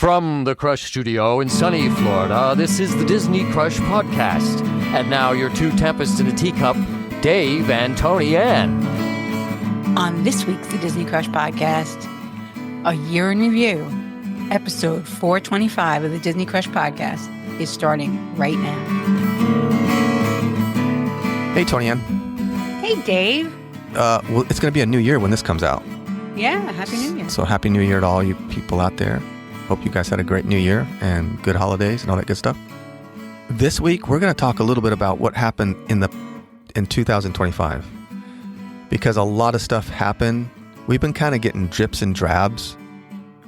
From the Crush Studio in sunny Florida, this is the Disney Crush Podcast. And now your two tempests in a teacup, Dave and Toni-Ann. On this week's The Disney Crush Podcast, A Year in Review, episode 425 of the Disney Crush Podcast is starting right now. Hey, Toni-Ann. Hey, Dave. Well, it's going to be a new year when this comes out. Yeah, Happy New Year. So Happy New Year to all you people out there. Hope you guys had a great New Year and good holidays and all that good stuff. This week, we're going to talk a little bit about what happened in 2025. Because a lot of stuff happened. We've been kind of getting drips and drabs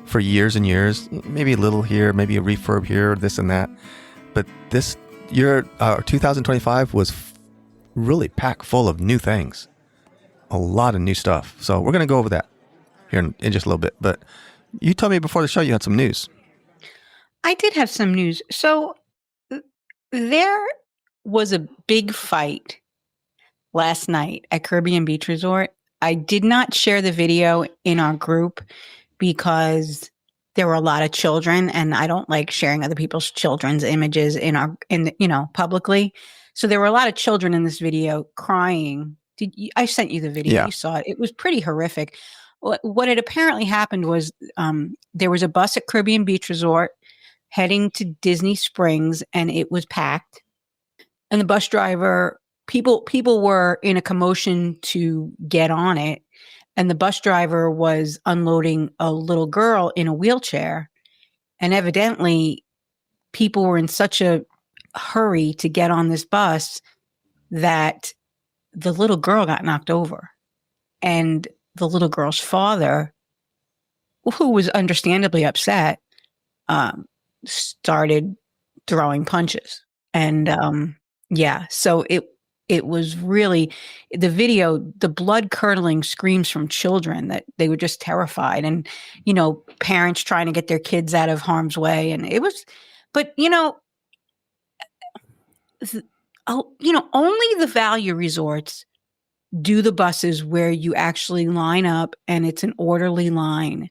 for years and years. Maybe a little here, maybe a refurb here, this and that. But this year, 2025 was really packed full of new things. A lot of new stuff. So we're going to go over that here in just a little bit. But you told me before the show you had some news. I did have some news. So there was a big fight last night at Caribbean Beach Resort. I did not share the video in our group because there were a lot of children, and I don't like sharing other people's children's images publicly. So there were a lot of children in this video crying. I sent you the video. Yeah. You saw it. It was pretty horrific. What had apparently happened was there was a bus at Caribbean Beach Resort heading to Disney Springs, and it was packed. And the bus driver, people were in a commotion to get on it, and the bus driver was unloading a little girl in a wheelchair. And evidently, people were in such a hurry to get on this bus that the little girl got knocked over. And the little girl's father, who was understandably upset, started throwing punches. And so it was really the video, the blood curdling screams from children that they were just terrified, and parents trying to get their kids out of harm's way. And it was, but only the value resorts do the buses where you actually line up and it's an orderly line.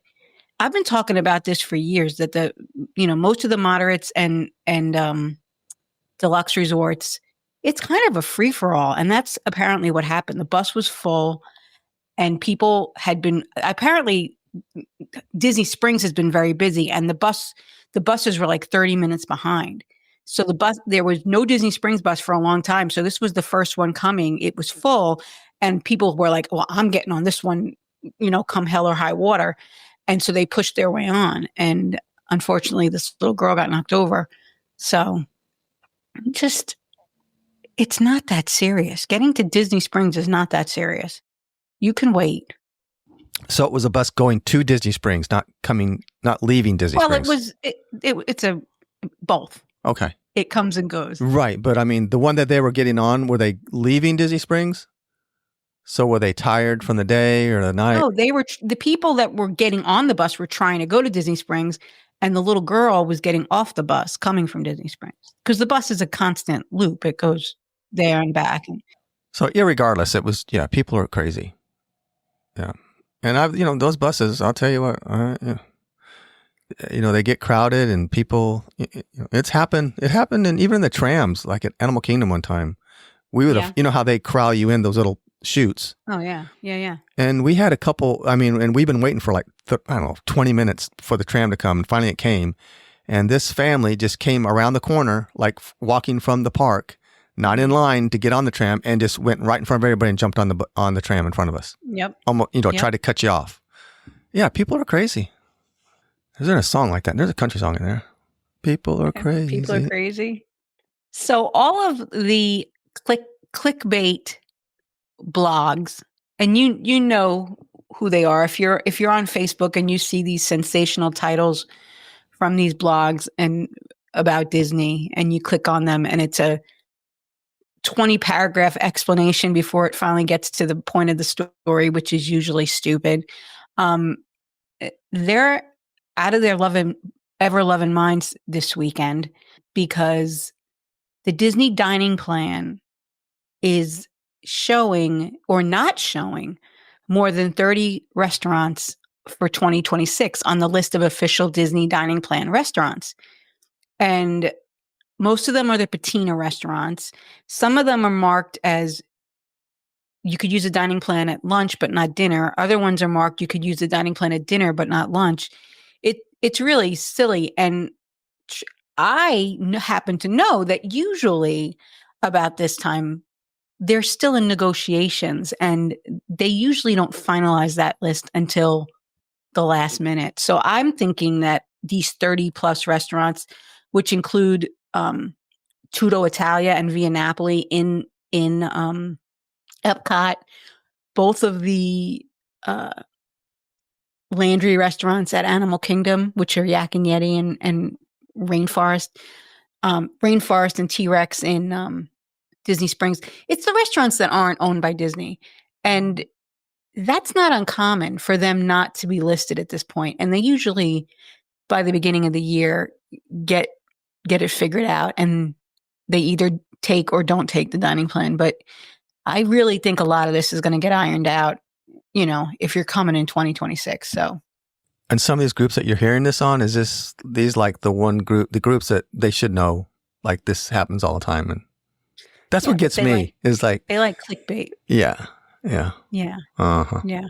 I've been talking about this for years, that most of the moderates and deluxe resorts, it's kind of a free for all. And that's apparently what happened. The bus was full, and people had been, apparently Disney Springs has been very busy, and the buses were like 30 minutes behind. So there was no Disney Springs bus for a long time. So this was the first one coming. It was full, and people were like, well, I'm getting on this one, come hell or high water. And so they pushed their way on. And unfortunately, this little girl got knocked over. So it's not that serious. Getting to Disney Springs is not that serious. You can wait. So it was a bus going to Disney Springs, not leaving Disney Springs. Well, it's a both. Okay. It comes and goes. Right. But I mean, the one that they were getting on, were they leaving Disney Springs? So were they tired from the day or the night? No, the people that were getting on the bus were trying to go to Disney Springs, and the little girl was getting off the bus coming from Disney Springs, because the bus is a constant loop. It goes there and back. So irregardless, it was, people are crazy. Yeah. And those buses, I'll tell you what, they get crowded, and people, it's happened. It happened, and even in the trams, like at Animal Kingdom one time, we would have, how they corral you in those little chutes. Oh yeah. Yeah. And we had a couple, and we've been waiting for 20 minutes for the tram to come, and finally it came. And this family just came around the corner, like walking from the park, not in line to get on the tram, and just went right in front of everybody and jumped on the tram in front of us. Yep. Almost, tried to cut you off. Yeah, people are crazy. There's a song like that. There's a country song in there. People are crazy. People are crazy. So all of the clickbait blogs, and you know who they are. If you're on Facebook and you see these sensational titles from these blogs and about Disney, and you click on them, and it's a 20-paragraph explanation before it finally gets to the point of the story, which is usually stupid. They're out of their ever-loving minds this weekend, because the Disney dining plan is showing or not showing more than 30 restaurants for 2026 on the list of official Disney dining plan restaurants. And most of them are the patina restaurants. Some of them are marked as you could use a dining plan at lunch, but not dinner. Other ones are marked you could use a dining plan at dinner, but not lunch. It's really silly. And happen to know that usually about this time, they're still in negotiations, and they usually don't finalize that list until the last minute. So I'm thinking that these 30 plus restaurants, which include Tutto Italia and Via Napoli in Epcot, both of the Landry restaurants at Animal Kingdom, which are Yak and Yeti and Rainforest and T-Rex in Disney Springs. It's the restaurants that aren't owned by Disney. And that's not uncommon for them not to be listed at this point. And they usually, by the beginning of the year, get it figured out, and they either take or don't take the dining plan. But I really think a lot of this is going to get ironed out, if you're coming in 2026. So, and some of these groups that you're hearing this on, is these like the groups that they should know, like this happens all the time, and that's what gets me is like they like clickbait. Yeah. Uh-huh. Yeah.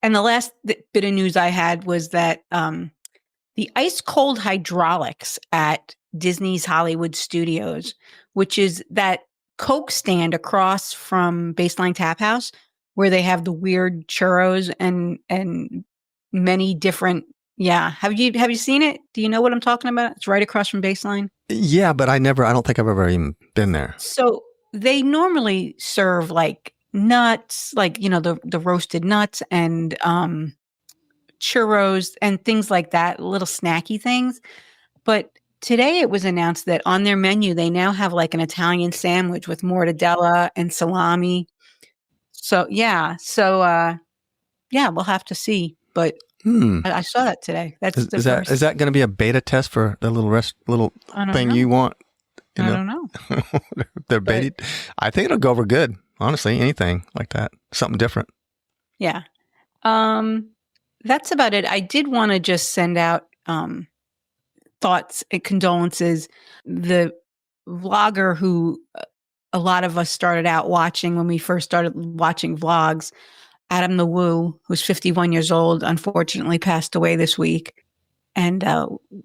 And the last bit of news I had was that the ice cold hydraulics at Disney's Hollywood Studios, which is that Coke stand across from Baseline Tap House, where they have the weird churros and many different. Yeah. Have you seen it? Do you know what I'm talking about? It's right across from Baseline. Yeah, but I don't think I've ever even been there. So they normally serve like nuts, like, the roasted nuts and churros and things like that, little snacky things. But today it was announced that on their menu, they now have like an Italian sandwich with mortadella and salami. So, yeah. We'll have to see. But I saw that today. Is that going to be a beta test for the little thing you want? I don't know. They're beta. I think it'll go over good. Honestly, anything like that, something different. Yeah. That's about it. I did want to just send out thoughts and condolences. The vlogger who a lot of us started out watching when we first started watching vlogs, Adam the Woo, who's 51 years old, unfortunately passed away this week. And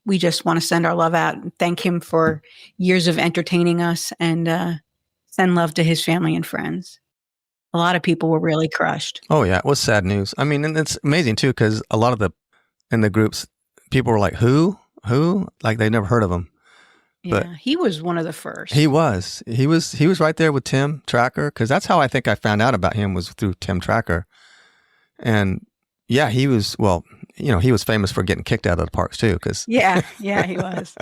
we just want to send our love out and thank him for years of entertaining us, and send love to his family and friends. A lot of people were really crushed. Oh, yeah. It was sad news. I mean, and it's amazing, too, because a lot of in the groups, people were like, who? Like, they never heard of him. Yeah, but he was one of the first. He was right there with Tim Tracker, because that's how I think I found out about him, was through Tim Tracker. And yeah, he was famous for getting kicked out of the parks too. Yeah, he was.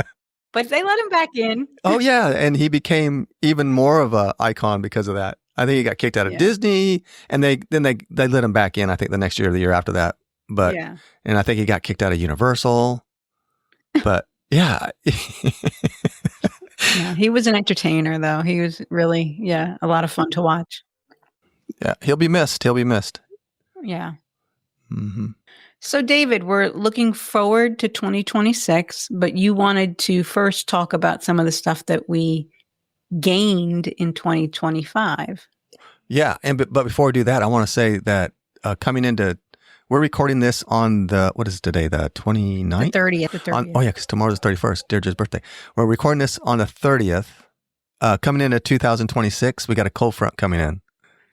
But they let him back in. Oh yeah, and he became even more of an icon because of that. I think he got kicked out of Disney, and they let him back in. I think the next year or the year after that. But and I think he got kicked out of Universal. But yeah. Yeah, he was an entertainer, though. He was really, a lot of fun to watch. Yeah, he'll be missed. Yeah. Mm-hmm. So, David, we're looking forward to 2026, but you wanted to first talk about some of the stuff that we gained in 2025. Yeah, but before we do that, I want to say that we're recording this on what is today, the 29th? The 30th. Oh, yeah, because tomorrow's the 31st, Deirdre's birthday. We're recording this on the 30th. Coming into 2026, we got a cold front coming in.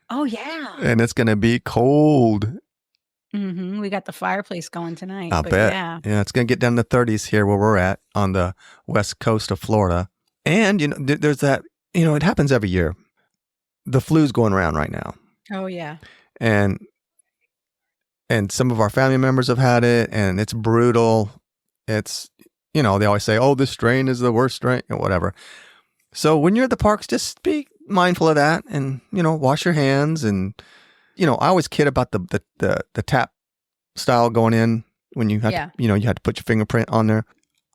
Oh, yeah. And it's going to be cold. Mm-hmm. We got the fireplace going tonight. I'll bet. Yeah, it's going to get down to the 30s here where we're at on the west coast of Florida. And, there's that, it happens every year. The flu's going around right now. Oh, yeah. And some of our family members have had it, and it's brutal. It's, they always say, oh, this strain is the worst strain, or whatever. So when you're at the parks, just be mindful of that, and, wash your hands. And, I always kid about the tap style going in when you have to, you had to put your fingerprint on there.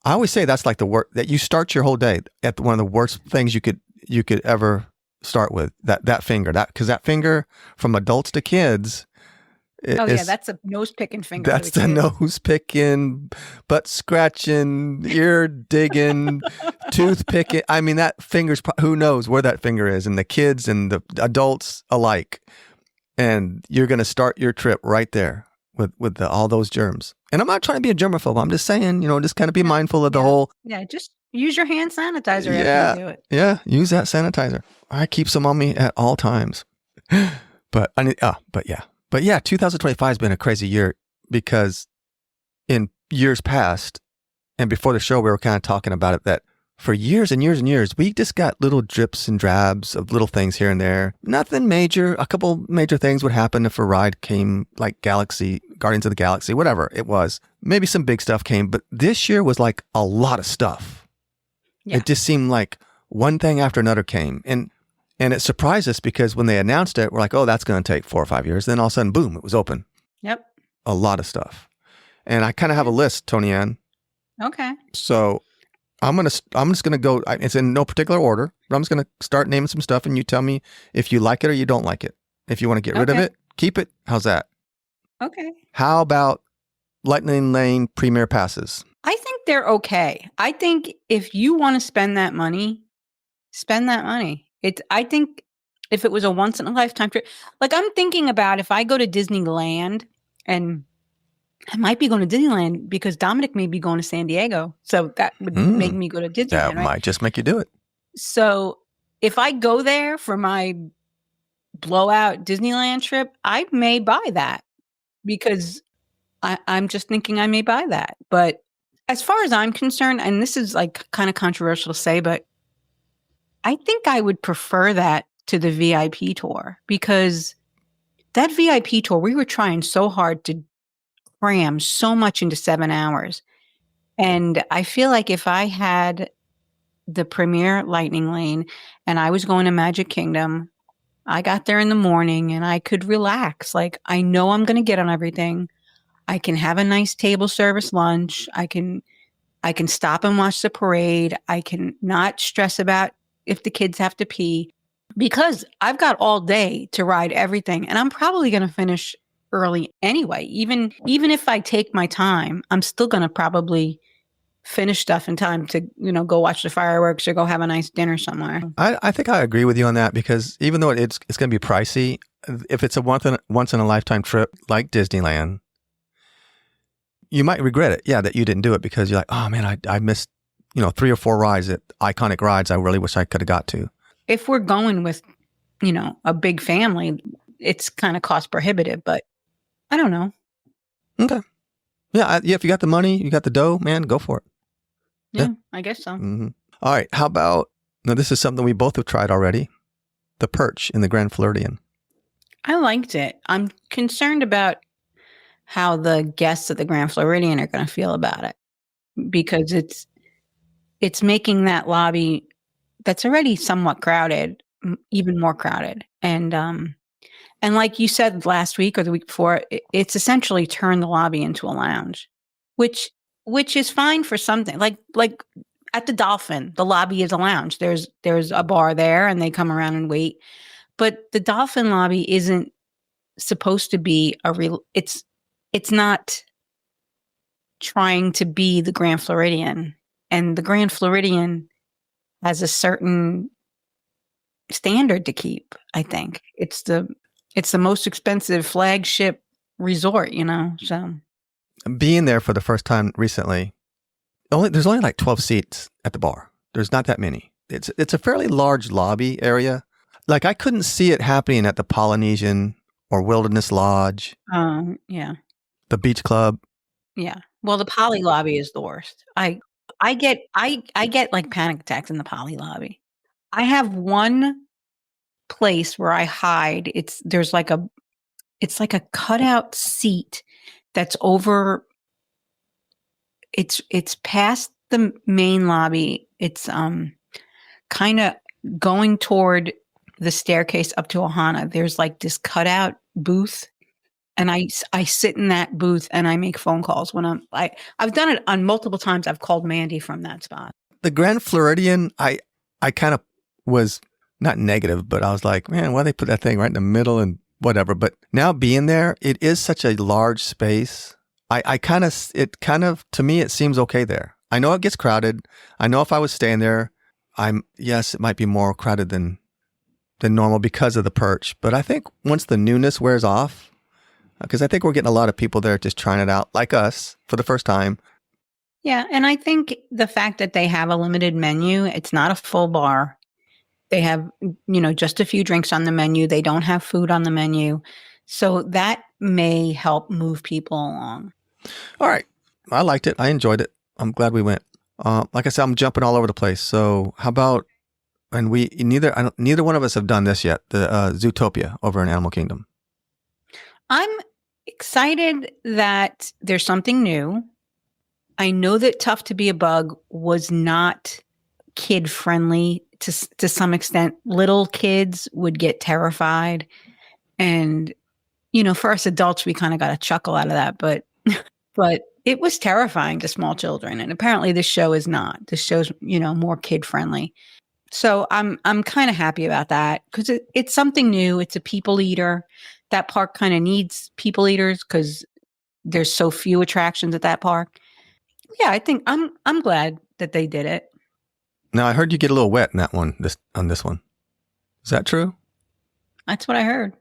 I always say that's like the worst, that you start your whole day at one of the worst things you could ever start with, that finger, because that finger, from adults to kids, Oh, yeah, that's a nose-picking finger. That's the nose picking, butt scratching, ear digging, tooth picking. I mean, that finger's, who knows where that finger is, and the kids and the adults alike. And you're going to start your trip right there with all those germs. And I'm not trying to be a germaphobe. I'm just saying, just kind of be mindful of the whole. Yeah, just use your hand sanitizer after you do it. Yeah, use that sanitizer. I keep some on me at all times. But 2025 has been a crazy year because in years past and before the show, we were kind of talking about it that for years and years and years, we just got little drips and drabs of little things here and there. Nothing major. A couple major things would happen if a ride came, like Guardians of the Galaxy, whatever it was. Maybe some big stuff came, but this year was like a lot of stuff. Yeah. It just seemed like one thing after another came. And it surprised us because when they announced it, we're like, oh, that's going to take 4 or 5 years. Then all of a sudden, boom, it was open. Yep. A lot of stuff. And I kind of have a list, Toni-Ann. Okay. So I'm just gonna go. It's in no particular order, but I'm just gonna start naming some stuff, and you tell me if you like it or you don't like it. If you want to get rid of it, keep it. How's that? Okay. How about Lightning Lane Premier Passes? I think they're okay. I think if you want to spend that money, spend that money. I think if it was a once in a lifetime trip, like I'm thinking about if I go to Disneyland, and I might be going to Disneyland because Dominic may be going to San Diego. So that would make me go to Disneyland. That might just make you do it. So if I go there for my blowout Disneyland trip, I may buy that because I'm just thinking I may buy that. But as far as I'm concerned, and this is like kind of controversial to say, but I think I would prefer that to the VIP tour because that VIP tour, we were trying so hard to cram so much into 7 hours. And I feel like if I had the Premier Lightning Lane and I was going to Magic Kingdom, I got there in the morning and I could relax. Like I know I'm going to get on everything. I can have a nice table service lunch. I can stop and watch the parade. I can not stress about if the kids have to pee because I've got all day to ride everything. And I'm probably going to finish early anyway. Even if I take my time, I'm still going to probably finish stuff in time to, go watch the fireworks or go have a nice dinner somewhere. I think I agree with you on that because even though it's going to be pricey, if it's a once in a lifetime trip like Disneyland, you might regret it. Yeah, that you didn't do it because you're like, oh man, I missed, 3 or 4 rides, iconic rides I really wish I could have got to. If we're going with, a big family, it's kind of cost prohibitive, but I don't know. Okay. Yeah, if you got the money, you got the dough, man, go for it. Yeah. I guess so. Mm-hmm. All right. How about, now this is something we both have tried already, the Perch in the Grand Floridian. I liked it. I'm concerned about how the guests at the Grand Floridian are going to feel about it because it's making that lobby that's already somewhat crowded, even more crowded. And like you said last week or the week before, it's essentially turned the lobby into a lounge, which is fine for something. Like at the Dolphin, the lobby is a lounge. There's a bar there, and they come around and wait. But the Dolphin lobby isn't supposed to be it's not trying to be the Grand Floridian, and the Grand Floridian has a certain standard to keep. I think it's the most expensive flagship resort, so. Being there for the first time recently, there's only like 12 seats at the bar. There's not that many. It's a fairly large lobby area. Like I couldn't see it happening at the Polynesian or Wilderness Lodge. Yeah. The Beach Club. Yeah. Well, the Poly lobby is the worst. I get like panic attacks in the Poly lobby. I have one place where I hide. It's like a cutout seat that's over. It's past the main lobby. It's kind of going toward the staircase up to Ohana. There's like this cutout booth, and I sit in that booth and I make phone calls when I've done it on multiple times. I've called Mandy from that spot. The Grand Floridian, I kind of was not negative, but I was like, man, why they put that thing right in the middle? And whatever. But now being there, it is such a large space. To me, it seems okay there. I know it gets crowded. I know if I was staying there, yes, it might be more crowded than normal because of the perch. But I think once the newness wears off, because I think we're getting a lot of people there just trying it out, like us, for the first time. Yeah, and I think the fact that they have a limited menu, it's not a full bar. They have, just a few drinks on the menu. They don't have food on the menu. So that may help move people along. All right. I liked it. I enjoyed it. I'm glad we went. Like I said, I'm jumping all over the place. So how about, and neither one of us have done this yet, the Zootopia over in Animal Kingdom. I'm excited that there's something new. I know that Tough to Be a Bug was not kid friendly to some extent. Little kids would get terrified. And, for us adults, we kind of got a chuckle out of that. But it was terrifying to small children. And apparently this show is not. This show's, more kid friendly. So I'm kind of happy about that because it's something new. It's a people eater. That park kind of needs people eaters because there's so few attractions at that park. Yeah, I think I'm glad that they did it. Now I heard you get a little wet in that one. On this one, is that true? That's what I heard.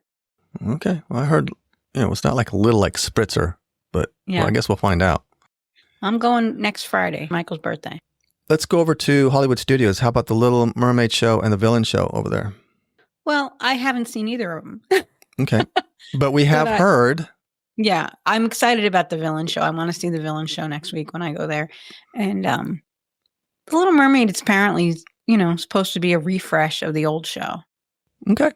Okay, well I heard it's not like a little like spritzer, but Well, I guess we'll find out. I'm going next Friday, Michael's birthday. Let's go over to Hollywood Studios. How about the Little Mermaid show and the Villain show over there? Well, I haven't seen either of them. Okay, but we have heard. Yeah, I'm excited about the Villain show. I want to see the Villain show next week when I go there. And The Little Mermaid, it's apparently, supposed to be a refresh of the old show. Okay.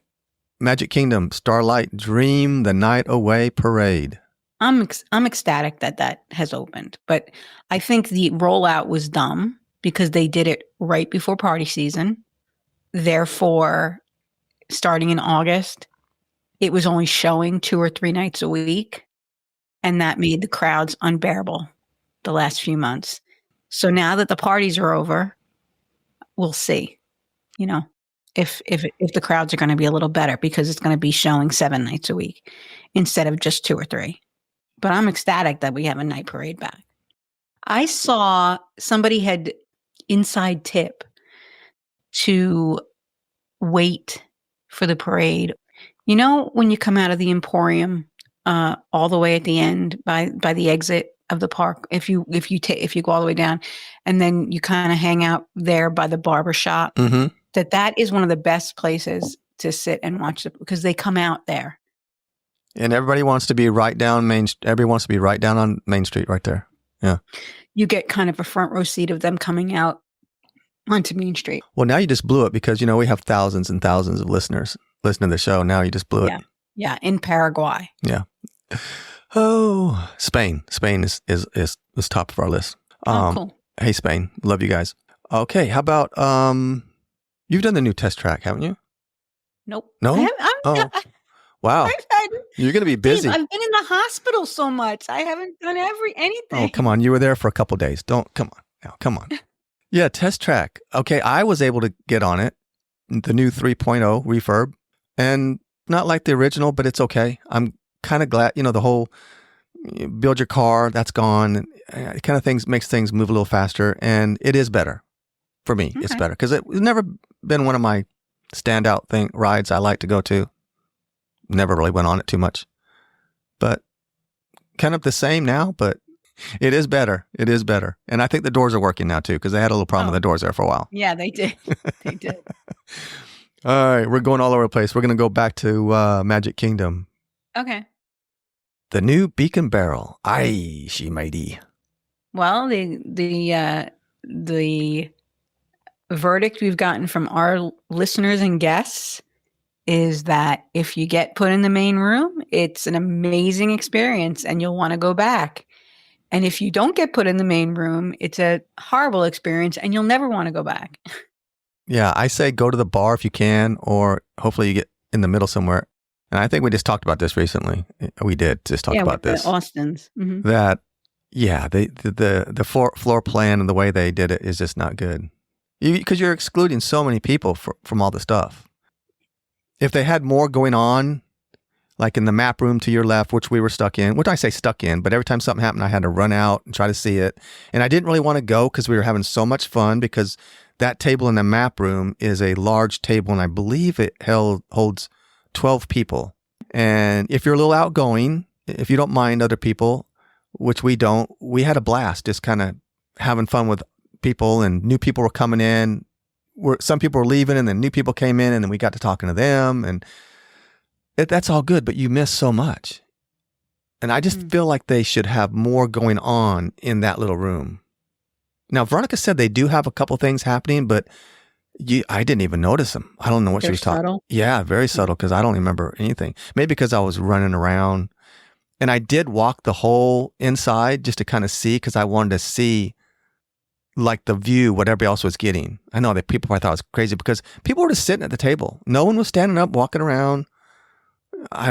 Magic Kingdom, Starlight Dream the Night Away Parade. I'm ecstatic that has opened. But I think the rollout was dumb because they did it right before party season. Therefore, starting in August, it was only showing 2 or 3 nights a week. And that made the crowds unbearable the last few months. So now that the parties are over, we'll see, if the crowds are going to be a little better because it's going to be showing 7 nights a week instead of just 2 or 3. But I'm ecstatic that we have a night parade back. I saw somebody had inside tip to wait for the parade. When you come out of the Emporium, all the way at the end by the exit of the park, if you go all the way down, and then you kind of hang out there by the barber shop, that is one of the best places to sit and watch because they come out there. And everybody wants to be right down everybody wants to be right down on Main Street right there. Yeah. You get kind of a front row seat of them coming out onto Main Street. Well, now you just blew it because, we have thousands and thousands of listeners listening to the show. Now you just blew it. Yeah, in Paraguay. Yeah. Oh, Spain. Spain is top of our list. Cool. Hey, Spain. Love you guys. Okay. How about, you've done the new test track, haven't you? Nope. No? Wow. You're going to be busy. I've been in the hospital so much. I haven't done anything. Oh, come on. You were there for a couple days. Come on. Now, come on. Yeah, test track. Okay. I was able to get on it. The new 3.0 refurb. And not like the original, but it's okay. I'm kind of glad, the whole build your car, that's gone. It kind of makes things move a little faster. And it is better for me. Okay. It's better because it's never been one of my standout rides I like to go to. Never really went on it too much, but kind of the same now, but it is better. It is better. And I think the doors are working now too, because they had a little problem with the doors there for a while. Yeah, they did. They did. All right. We're going all over the place. We're going to go back to Magic Kingdom. Okay. The new Beacon Barrel. Aye, she mighty. Well, the verdict we've gotten from our listeners and guests is that if you get put in the main room, it's an amazing experience and you'll want to go back. And if you don't get put in the main room, it's a horrible experience and you'll never want to go back. Yeah, I say go to the bar if you can, or hopefully you get in the middle somewhere. And I think we just talked about this recently. We did just talk about this. Austin's. Mm-hmm. That, yeah, the floor plan and the way they did it is just not good. Because you're excluding so many people from all the stuff. If they had more going on, like in the map room to your left, which we were stuck in. What did I say stuck in? But every time something happened, I had to run out and try to see it. And I didn't really want to go because we were having so much fun, because that table in the map room is a large table, and I believe it holds 12 people. And if you're a little outgoing, if you don't mind other people, which we don't, we had a blast just kind of having fun with people, and new people were coming in. Some people were leaving, and then new people came in, and then we got to talking to them, and that's all good, but you miss so much. And I just feel like they should have more going on in that little room. Now, Veronica said they do have a couple things happening, but I didn't even notice them. I don't know what she was talking about. Yeah, very subtle, because I don't remember anything. Maybe because I was running around. And I did walk the whole inside just to kind of see, because I wanted to see like the view, what everybody else was getting. I know that people probably thought I was crazy, because people were just sitting at the table. No one was standing up, walking around. I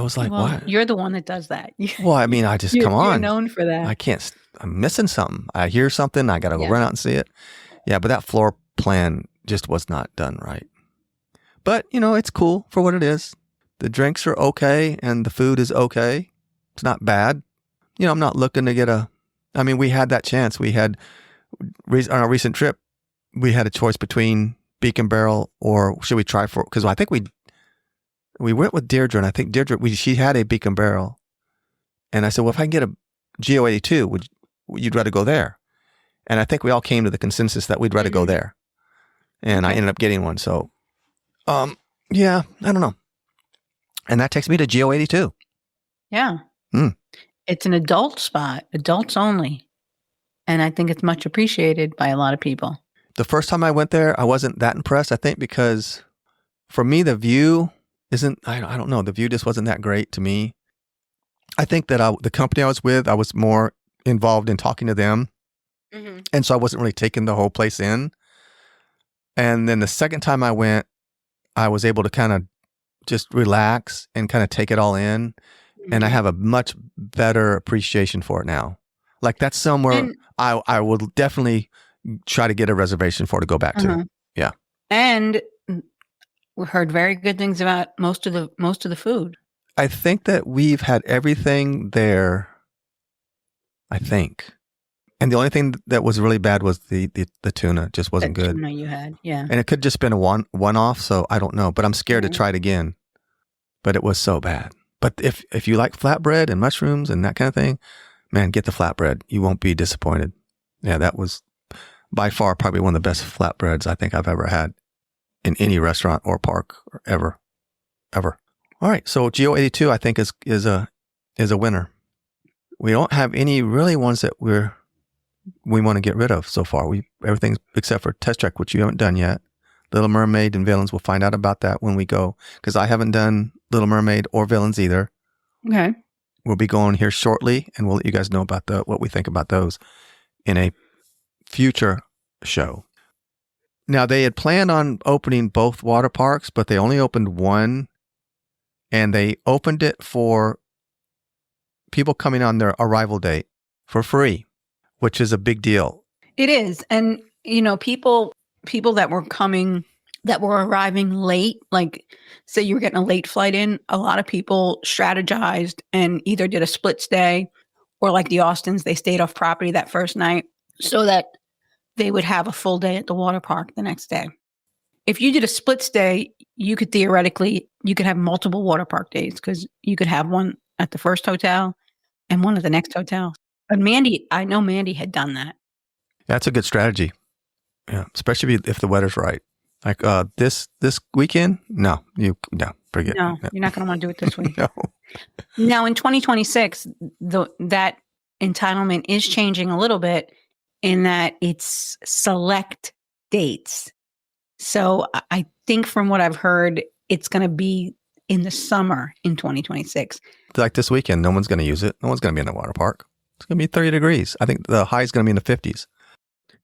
was like, well, what? You're the one that does that. Well, I mean, I just, come on. You're known for that. I can't, I'm missing something. I hear something, I got to go run out and see it. Yeah, but that floor plan just was not done right. But, it's cool for what it is. The drinks are okay, and the food is okay. It's not bad. I'm not looking to we had that chance. We had, on our recent trip, we had a choice between Beacon Barrel or should we try because I think we went with Deirdre, and I think Deirdre, she had a Beacon Barrel. And I said, well, if I can get a GO82, you'd rather go there? And I think we all came to the consensus that we'd rather go there. And I ended up getting one. So, yeah, I don't know. And that takes me to GO82. Yeah. It's an adult spot, adults only. And I think it's much appreciated by a lot of people. The first time I went there, I wasn't that impressed, I think, because for me, the view I don't know. The view just wasn't that great to me. I think that the company I was with, I was more involved in talking to them. Mm-hmm. And so I wasn't really taking the whole place in. And then the second time I went, I was able to kind of just relax and kind of take it all in. Mm-hmm. And I have a much better appreciation for it now. Like that's somewhere I will definitely try to get a reservation for to go back to. Yeah. And we heard very good things about most of the food. I think that we've had everything there, I think. And the only thing that was really bad was the tuna. Just wasn't good. Tuna you had, yeah. And it could just been a one-off, so I don't know. But I'm scared to try it again. But it was so bad. But if you like flatbread and mushrooms and that kind of thing, man, get the flatbread. You won't be disappointed. Yeah, that was by far probably one of the best flatbreads I think I've ever had in any restaurant or park or ever. All right, so GO82 I think is a winner. We don't have any really ones that we want to get rid of so far. Everything's except for Test Track, which you haven't done yet. Little Mermaid and Villains, we'll find out about that when we go, because I haven't done Little Mermaid or Villains either. Okay. We'll be going here shortly, and we'll let you guys know about what we think about those in a future show. Now, they had planned on opening both water parks, but they only opened one, and they opened it for people coming on their arrival date for free, which is a big deal. It is. And, people that were arriving late, like say you were getting a late flight in, a lot of people strategized and either did a split stay or like the Austins, they stayed off property that first night so that they would have a full day at the water park the next day. If you did a split stay, you could have multiple water park days because you could have one at the first hotel and one at the next hotel. But I know Mandy had done that. That's a good strategy. Yeah, especially if the weather's right. Like this weekend? No, forget. No, you're not going to want to do it this week. No. Now in 2026, that entitlement is changing a little bit in that it's select dates. So I think from what I've heard, it's going to be in the summer in 2026. Like this weekend, no one's going to use it. No one's going to be in the water park. It's going to be 30 degrees. I think the high is going to be in the 50s.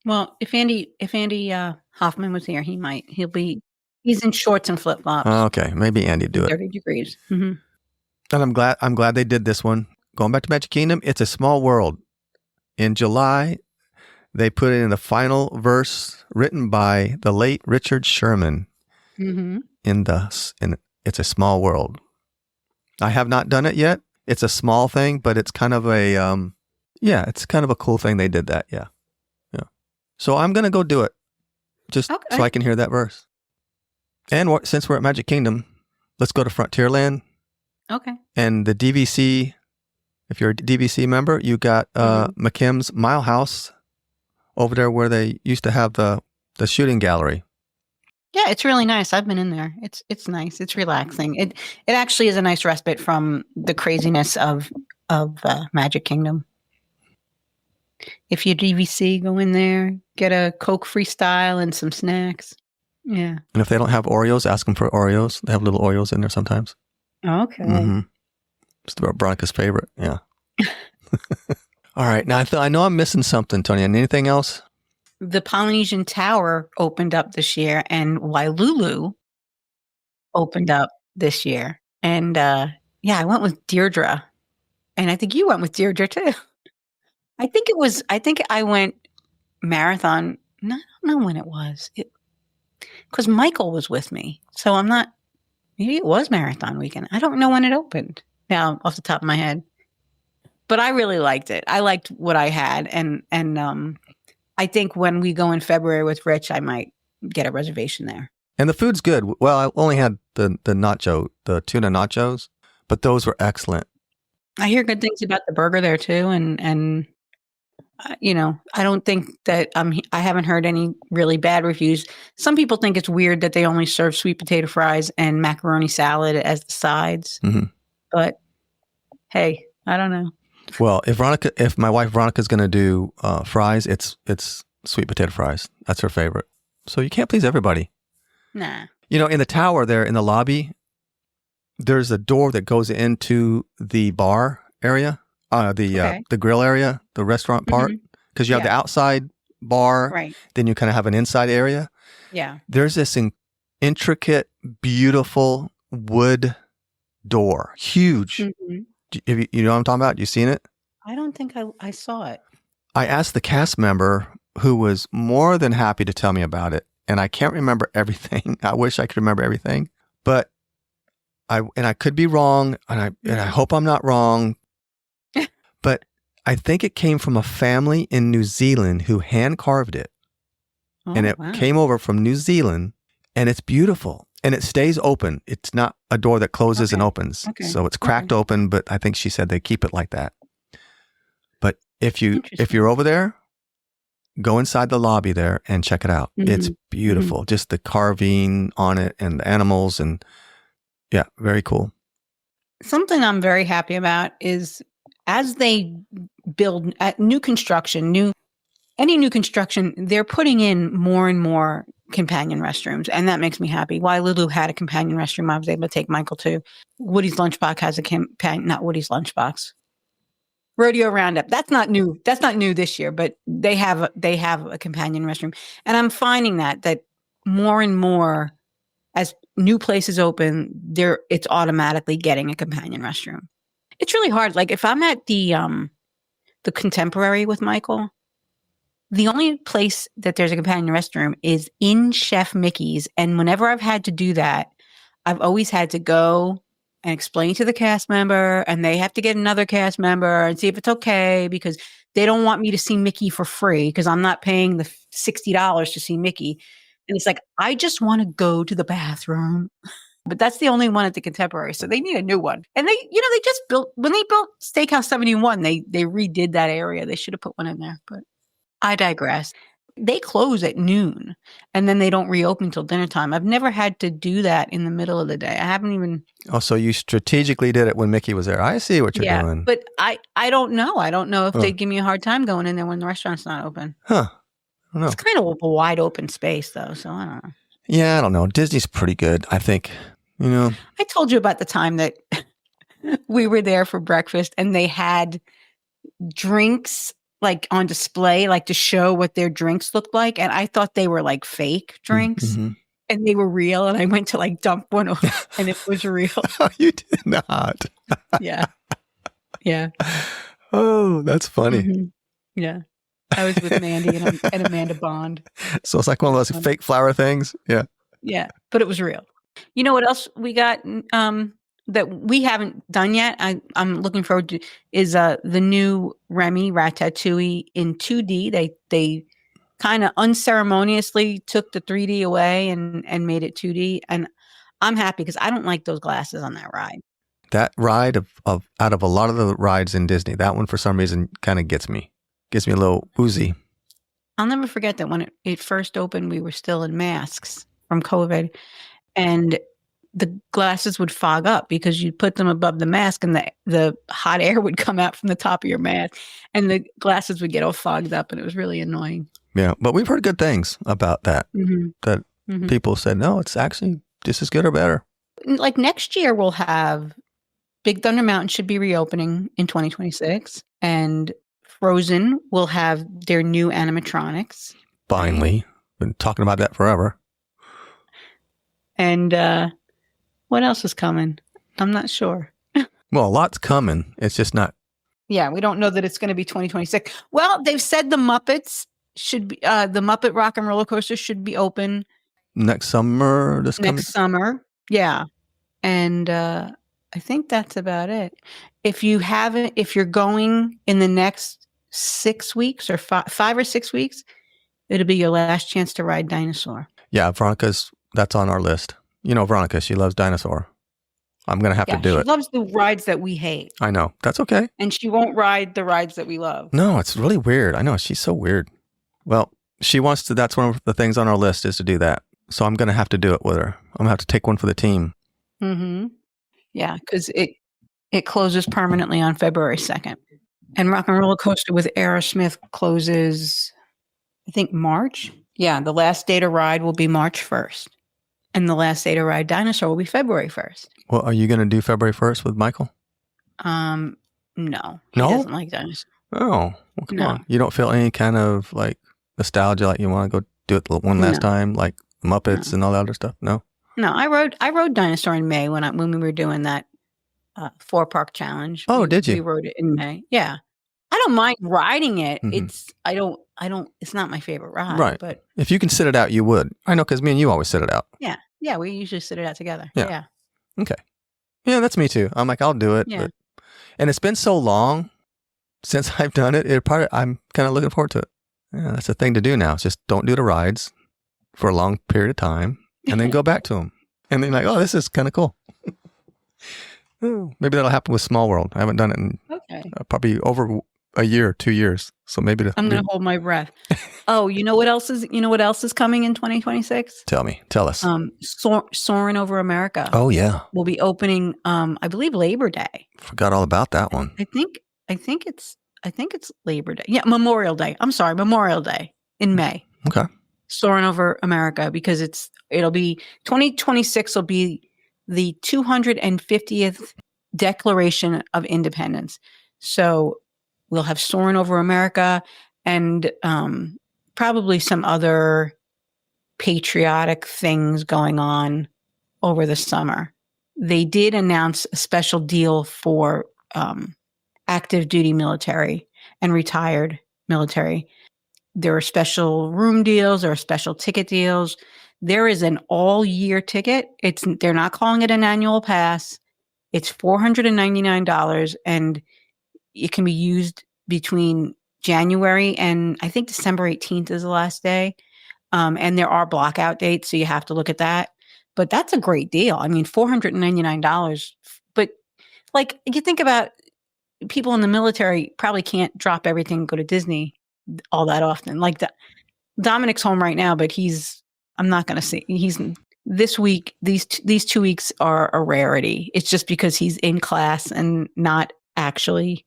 Well, if Andy Hoffman was here, he's in shorts and flip flops. Okay, maybe Andy'd do it. 30 degrees. Mm-hmm. And I'm glad they did this one. Going back to Magic Kingdom, it's a small world. In July, they put it in the final verse written by the late Richard Sherman. Mm-hmm. In It's a Small World. I have not done it yet. It's a small thing, but it's kind of a, it's kind of a cool thing they did that. Yeah. Yeah. So I'm going to go do it just so I can hear that verse. And since we're at Magic Kingdom, let's go to Frontierland. Okay. And the DVC, if you're a DVC member, you got McKim's Mile House over there where they used to have the shooting gallery. Yeah, it's really nice. I've been in there. It's nice. It's relaxing. It actually is a nice respite from the craziness of Magic Kingdom. If you DVC, go in there, get a Coke Freestyle and some snacks. Yeah. And if they don't have Oreos, ask them for Oreos. They have little Oreos in there sometimes. Okay. Mm-hmm. It's Veronica's favorite. Yeah. All right. Now, I know I'm missing something, Toni-Ann. Anything else? The Polynesian Tower opened up this year, and Wailulu opened up this year. And I went with Deirdre. And I think you went with Deirdre too. I think I went marathon. No, I don't know when it was. Because Michael was with me. So I'm not, maybe it was marathon weekend. I don't know when it opened now off the top of my head. But I really liked it. I liked what I had. And I think when we go in February with Rich, I might get a reservation there. And the food's good. Well, I only had the tuna nachos, but those were excellent. I hear good things about the burger there too. And I don't think that I haven't heard any really bad reviews. Some people think it's weird that they only serve sweet potato fries and macaroni salad as the sides. Mm-hmm. But hey, I don't know. Well, if my wife Veronica's going to do fries, it's sweet potato fries. That's her favorite. So you can't please everybody. Nah. In the tower there in the lobby, there's a door that goes into the bar area, the grill area, the restaurant part, because you have the outside bar, right? Then you kind of have an inside area. Yeah. There's this intricate, beautiful wood door, huge. Mm-hmm. You know what I'm talking about? You seen it? I don't think I saw it. I asked the cast member who was more than happy to tell me about it, and I can't remember everything. I wish I could remember everything, but I could be wrong, and I hope I'm not wrong. But I think it came from a family in New Zealand who hand carved it, and it came over from New Zealand, and it's beautiful. And it stays open. It's not a door that closes and opens. Okay. So it's cracked open, but I think she said they keep it like that. But if you're over there, go inside the lobby there and check it out. Mm-hmm. It's beautiful. Mm-hmm. Just the carving on it and the animals and very cool. Something I'm very happy about is as they build new construction, any new construction, they're putting in more and more companion restrooms, and that makes me happy. Wailulu had a companion restroom I was able to take Michael to. Woody's Lunchbox has a companion, not Woody's Lunchbox. Rodeo Roundup. That's not new. That's not new this year, but they have a companion restroom, and I'm finding that more and more as new places open, it's automatically getting a companion restroom. It's really hard. Like if I'm at the Contemporary with Michael. The only place that there's a companion restroom is in Chef Mickey's. And whenever I've had to do that, I've always had to go and explain to the cast member, and they have to get another cast member and see if it's okay, because they don't want me to see Mickey for free because I'm not paying the $60 to see Mickey. And it's like, I just want to go to the bathroom. But that's the only one at the Contemporary. So they need a new one. And they just when they built Steakhouse 71, they redid that area. They should have put one in there, but I digress. They close at noon and then they don't reopen until dinner time. I've never had to do that in the middle of the day. I haven't even. Oh, so you strategically did it when Mickey was there. I see what you're doing. But I don't know. I don't know if they'd give me a hard time going in there when the restaurant's not open. Huh. I don't know. It's kind of a wide open space though. So I don't know. Yeah, I don't know. Disney's pretty good, I think. I told you about the time that we were there for breakfast and they had drinks like on display, like to show what their drinks looked like. And I thought they were like fake drinks and they were real. And I went to like dump one over and it was real. Oh, you did not. Yeah. Yeah. Oh, that's funny. Mm-hmm. Yeah. I was with Mandy and Amanda Bond. So it's like one of those fake flower things. Yeah. Yeah. But it was real. You know what else we got? that we haven't done yet, I'm looking forward to, is the new Remy Ratatouille in 2D. They kind of unceremoniously took the 3D away and made it 2D. And I'm happy because I don't like those glasses on that ride. That ride of out of a lot of the rides in Disney, that one for some reason kind of gets me a little woozy. I'll never forget that when it first opened, we were still in masks from COVID, and the glasses would fog up because you'd put them above the mask and the hot air would come out from the top of your mask and the glasses would get all fogged up, and it was really annoying. Yeah, but we've heard good things about that. Mm-hmm. That Mm-hmm. people said, no, it's actually just as good or better. Like next year, we'll have Big Thunder Mountain should be reopening in 2026, and Frozen will have their new animatronics. Finally. Been talking about that forever. And what else is coming? I'm not sure. Well, a lot's coming. It's just not. Yeah, we don't know that it's going to be 2026. Well, they've said the Muppets should be, the Muppet Rock and Roller Coaster should be open Next summer. next summer. Yeah. And I think that's about it. If you're going in the next 6 weeks or 5 or 6 weeks, it'll be your last chance to ride Dinosaur. Yeah, that's on our list. You know, Veronica, she loves Dinosaur. I'm going to have to do it. She loves the rides that we hate. I know. That's okay. And she won't ride the rides that we love. No, it's really weird. I know. She's so weird. Well, she wants to, that's one of the things on our list is to do that. So I'm going to have to do it with her. I'm going to have to take one for the team. Mm-hmm. Yeah, because it closes permanently on February 2nd. And Rock and Roller Coaster with Aerosmith closes, I think, March. Yeah, the last day to ride will be March 1st. And the last day to ride Dinosaur will be February 1st. Well, are you going to do February 1st with Michael? No. No? He doesn't like Dinosaur. Oh, well, come No. on. You don't feel any kind of like nostalgia, like you want to go do it one last time, like Muppets and all that other stuff? No? No, I rode Dinosaur in May when we were doing that 4-park challenge. Oh, did you? We rode it in May. Yeah. I don't mind riding it. Mhm. It's not my favorite ride. Right. But If you can sit it out, you would. I know, because me and you always sit it out. yeah, we usually sit it out together. Yeah. Yeah. Okay. Yeah, that's me too. I'm like, I'll do it. Yeah. And it's been so long since I've done it. I'm kind of looking forward to it. Yeah, that's the thing to do now. It's just don't do the rides for a long period of time and then go back to them. And then like, oh, this is kind of cool. Maybe that'll happen with Small World. I haven't done it in probably over a year, 2 years. So maybe I'm going to hold my breath. Oh, you know what else is coming in 2026? Tell us. Soarin' Over America. Oh yeah. Will be opening I believe Labor Day. Forgot all about that one. I think it's Labor Day. Yeah, Memorial Day. I'm sorry, Memorial Day in May. Okay. Soaring Over America, because it'll be 2026 will be the 250th Declaration of Independence. So we'll have Soaring Over America and probably some other patriotic things going on over the summer. They did announce a special deal for active duty military and retired military. There are special room deals, there are special ticket deals. There is an all-year ticket. They're not calling it an annual pass. It's $499, and it can be used between January and I think December 18th is the last day. And there are blockout dates, so you have to look at that. But that's a great deal. I mean, $499. But like, you think about people in the military probably can't drop everything and go to Disney all that often. Like Dominic's home right now, but I'm not going to say this week. These 2 weeks are a rarity. It's just because he's in class and not actually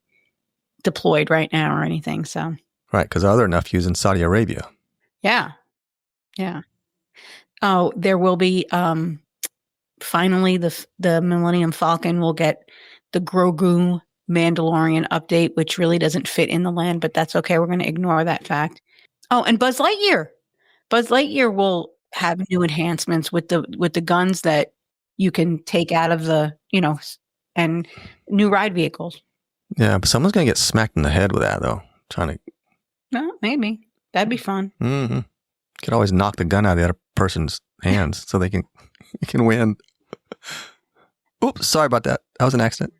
deployed right now or anything. So Right, because our other nephew's in Saudi Arabia. yeah. Oh, there will be finally the Millennium Falcon will get the Grogu Mandalorian update, which really doesn't fit in the land, but that's okay. We're going to ignore that fact. Oh, and Buzz Lightyear. Buzz Lightyear will have new enhancements with the guns that you can take out of the, and new ride vehicles. Yeah, but someone's going to get smacked in the head with that, though. No, maybe. That'd be fun. Mm-hmm. You could always knock the gun out of the other person's hands so you can win. Oops, sorry about that. That was an accident.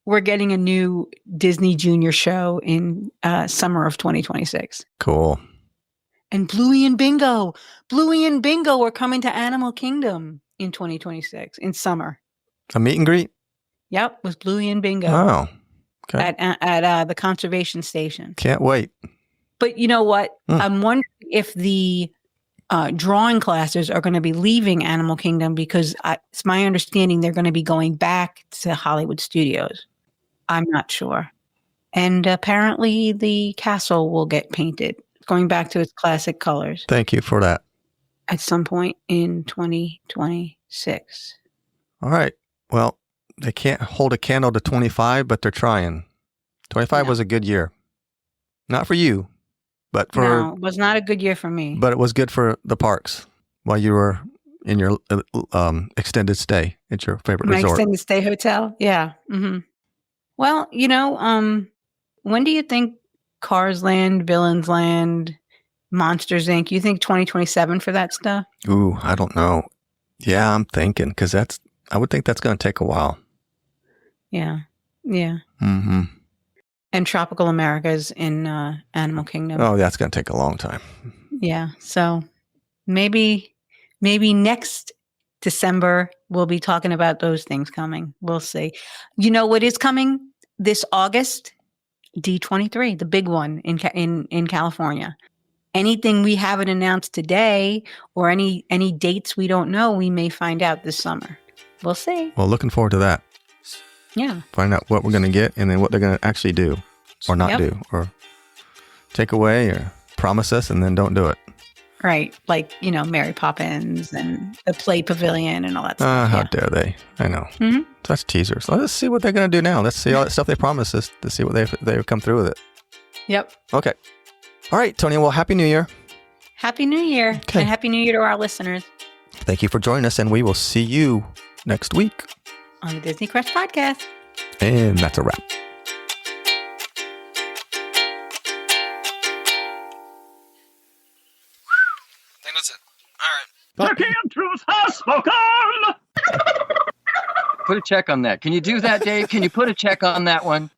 We're getting a new Disney Junior show in summer of 2026. Cool. And Bluey and Bingo are coming to Animal Kingdom in 2026 in summer. A meet and greet? Yep, with Bluey and Bingo. Oh, okay. At the conservation station. Can't wait. But you know what? I'm wondering if the drawing classes are going to be leaving Animal Kingdom because it's my understanding they're going to be going back to Hollywood Studios. I'm not sure. And apparently the castle will get painted, going back to its classic colors. Thank you for that. At some point in 2026. All right. Well, they can't hold a candle to 25, but they're trying. 25 was a good year. Not for you, but for... No, it was not a good year for me. But it was good for the parks while you were in your extended stay at your favorite resort. My extended stay hotel? Yeah. Mm-hmm. Well, when do you think Cars Land, Villains Land, Monsters Inc., you think 2027 for that stuff? Ooh, I don't know. Yeah, I'm thinking because I would think that's going to take a while. Yeah. Yeah. Mm-hmm. And Tropical Americas in Animal Kingdom. Oh, that's going to take a long time. Yeah. So maybe next December we'll be talking about those things coming. We'll see. You know what is coming this August? D23, the big one in California. Anything we haven't announced today or any dates we don't know, we may find out this summer. We'll see. Well, looking forward to that. Yeah. Find out what we're going to get and then what they're going to actually do or not do or take away or promise us and then don't do it. Right. Like, Mary Poppins and the Play Pavilion and all that stuff. How dare they? I know. Mm-hmm. That's teasers. Let's see what they're going to do now. Let's see all that stuff they promised us to see what they've come through with it. Yep. Okay. All right, Toni. Well, Happy New Year. Happy New Year. Okay. And Happy New Year to our listeners. Thank you for joining us, and we will see you next week on the Disney Crush podcast. And that's a wrap. I think that's it. All right. The key of truth has spoken! Put a check on that. Can you do that, Dave? Can you put a check on that one?